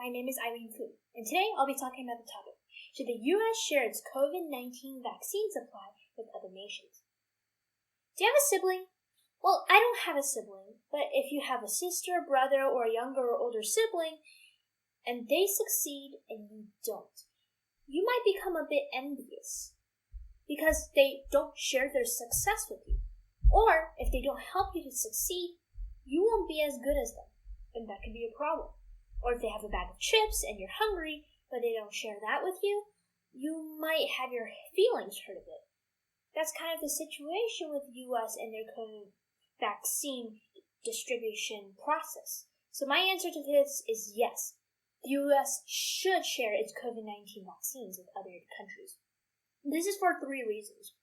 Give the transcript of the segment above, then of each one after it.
my name is Irene, and today I'll be talking about the topic, should the U.S. share its COVID-19 vaccine supply with other nations? Do you have a sibling? Well, I don't have a sibling, but if you have a sister, brother, or a younger or older sibling, and they succeed and you don't, you might become a bit envious because they don't share their success with you. Or if they don't help you to succeed, you won't be as good as them, and that could be a problem. Or if they have a bag of chips and you're hungry, but they don't share that with you, you might have your feelings hurt a bit. That's kind of the situation with the U.S. and their COVID vaccine distribution process. So my answer to this is yes. The U.S. should share its COVID-19 vaccines with other countries. This is for 3 reasons.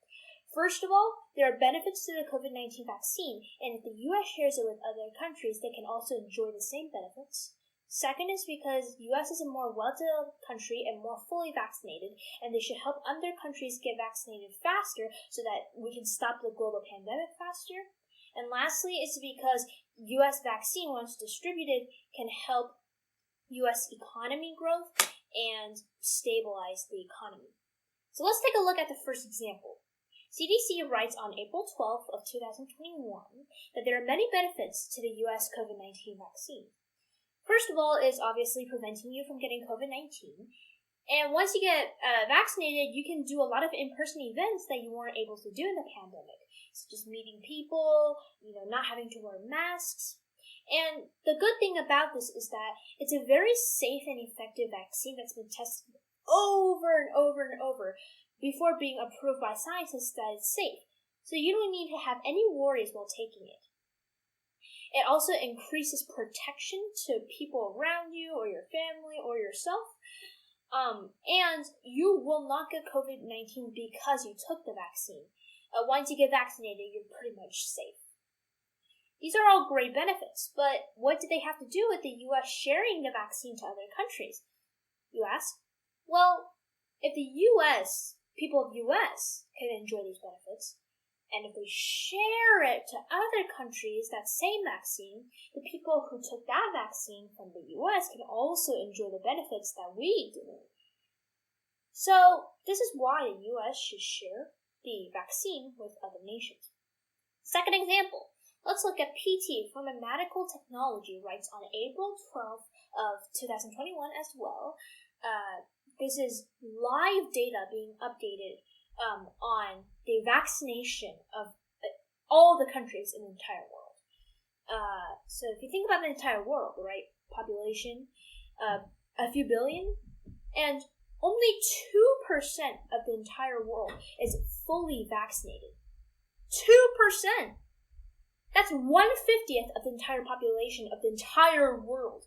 First of all, there are benefits to the COVID-19 vaccine, and if the U.S. shares it with other countries, they can also enjoy the same benefits. Second is because the U.S. is a more well-developed country and more fully vaccinated, and they should help other countries get vaccinated faster so that we can stop the global pandemic faster. And lastly, it's because U.S. vaccine, once distributed, can help U.S. economy growth and stabilize the economy. So let's take a look at the first example. CDC writes on April 12th of 2021 that there are many benefits to the U.S. COVID-19 vaccine. First of all, is obviously preventing you from getting COVID-19. And once you get vaccinated, you can do a lot of in-person events that you weren't able to do in the pandemic, such as meeting people, not having to wear masks. And the good thing about this is that it's a very safe and effective vaccine that's been tested over and over and over before being approved by scientists that it's safe. So you don't need to have any worries while taking it. It also increases protection to people around you or your family or yourself. And you will not get COVID-19 because you took the vaccine. Once you get vaccinated, you're pretty much safe. These are all great benefits, but what do they have to do with the U.S. sharing the vaccine to other countries? You ask? Well, if the people of the U.S. can enjoy these benefits, and if we share it to other countries, that same vaccine, the people who took that vaccine from the U.S. can also enjoy the benefits that we do. So, this is why the U.S. should share the vaccine with other nations. Second example, let's look at PT from a medical technology writes on April 12th of 2021 as well. This is live data being updated on the vaccination of all the countries in the entire world. So if you think about the entire world, right, population, a few billion, and only 2% of the entire world is fully vaccinated. 2%! That's 1/50th of the entire population of the entire world.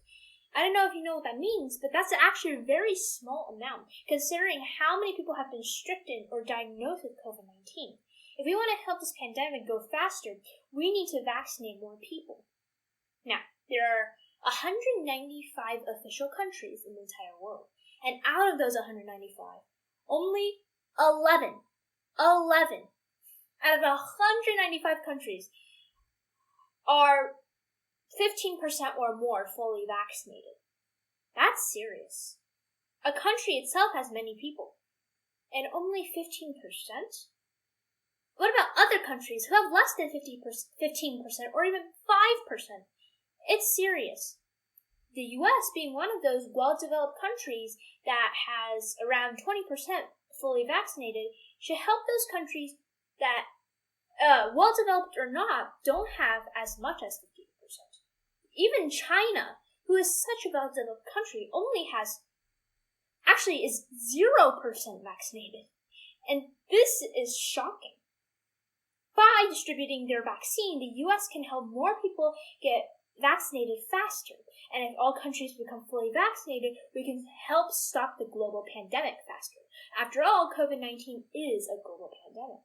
I don't know if you know what that means, but that's actually a very small amount, considering how many people have been stricken or diagnosed with COVID-19. If we want to help this pandemic go faster, we need to vaccinate more people. Now, there are 195 official countries in the entire world, and out of those 195, only 11 out of 195 countries are 15% or more fully vaccinated. That's serious. A country itself has many people, and only 15%? What about other countries who have less than 15% or even 5%? It's serious. The U.S. being one of those well-developed countries that has around 20% fully vaccinated should help those countries that, well-developed or not, don't have as much as 15%. Even China, who is such a well-developed country, is 0% vaccinated. And this is shocking. By distributing their vaccine, the U.S. can help more people get vaccinated faster. And if all countries become fully vaccinated, we can help stop the global pandemic faster. After all, COVID-19 is a global pandemic.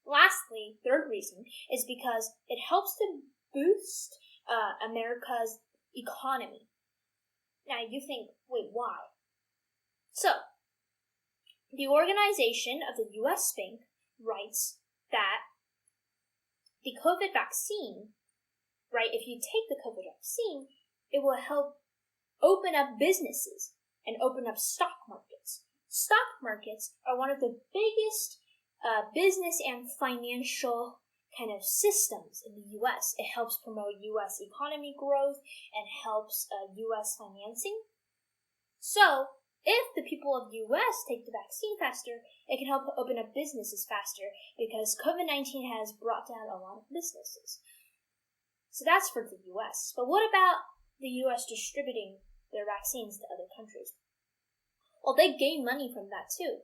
Lastly, third reason is because it helps to boost America's economy. Now you think, wait, why? So, the organization of the U.S. Bank writes that the COVID vaccine, right, if you take the COVID vaccine, it will help open up businesses and open up stock markets. Stock markets are one of the biggest business and financial kind of systems in the U.S. It helps promote U.S. economy growth and helps U.S. financing. So, if the people of the U.S. take the vaccine faster, it can help open up businesses faster because COVID-19 has brought down a lot of businesses. So that's for the U.S. But what about the U.S. distributing their vaccines to other countries? Well, they gain money from that too,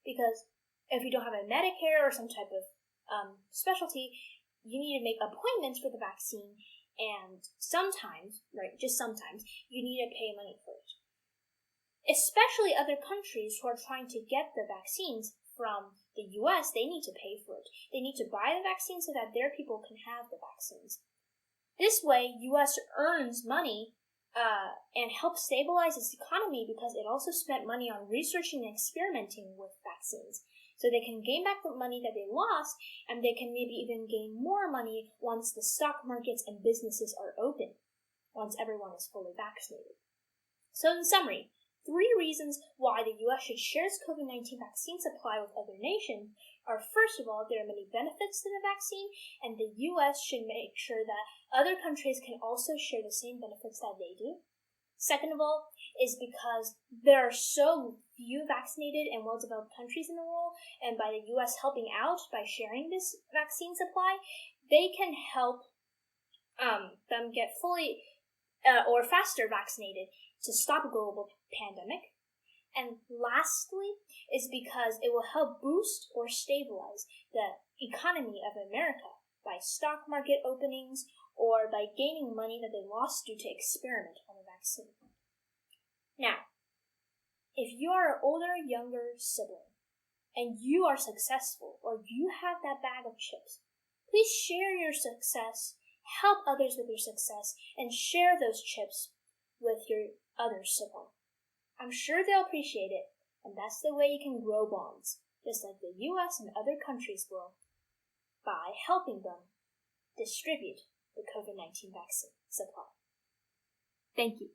because if you don't have a Medicare or some type of specialty, you need to make appointments for the vaccine, and sometimes, right, just sometimes, you need to pay money for it. Especially other countries who are trying to get the vaccines from the U.S., they need to pay for it. They need to buy the vaccine so that their people can have the vaccines. This way, U.S. earns money and helps stabilize its economy because it also spent money on researching and experimenting with vaccines. So they can gain back the money that they lost, and they can maybe even gain more money once the stock markets and businesses are open, once everyone is fully vaccinated. So in summary, 3 reasons why the U.S. should share its COVID-19 vaccine supply with other nations are, first of all, there are many benefits to the vaccine, and the U.S. should make sure that other countries can also share the same benefits that they do. Second of all, is because there are so few vaccinated and well-developed countries in the world, and by the U.S. helping out by sharing this vaccine supply, they can help them get fully or faster vaccinated to stop a global pandemic. And lastly, is because it will help boost or stabilize the economy of America by stock market openings or by gaining money that they lost due to experiment on the vaccine. Now, if you are an older, younger sibling and you are successful or you have that bag of chips, please share your success, help others with your success, and share those chips with your other sibling. I'm sure they'll appreciate it, and that's the way you can grow bonds, just like the U.S. and other countries will, by helping them distribute the COVID-19 vaccine supply. Thank you.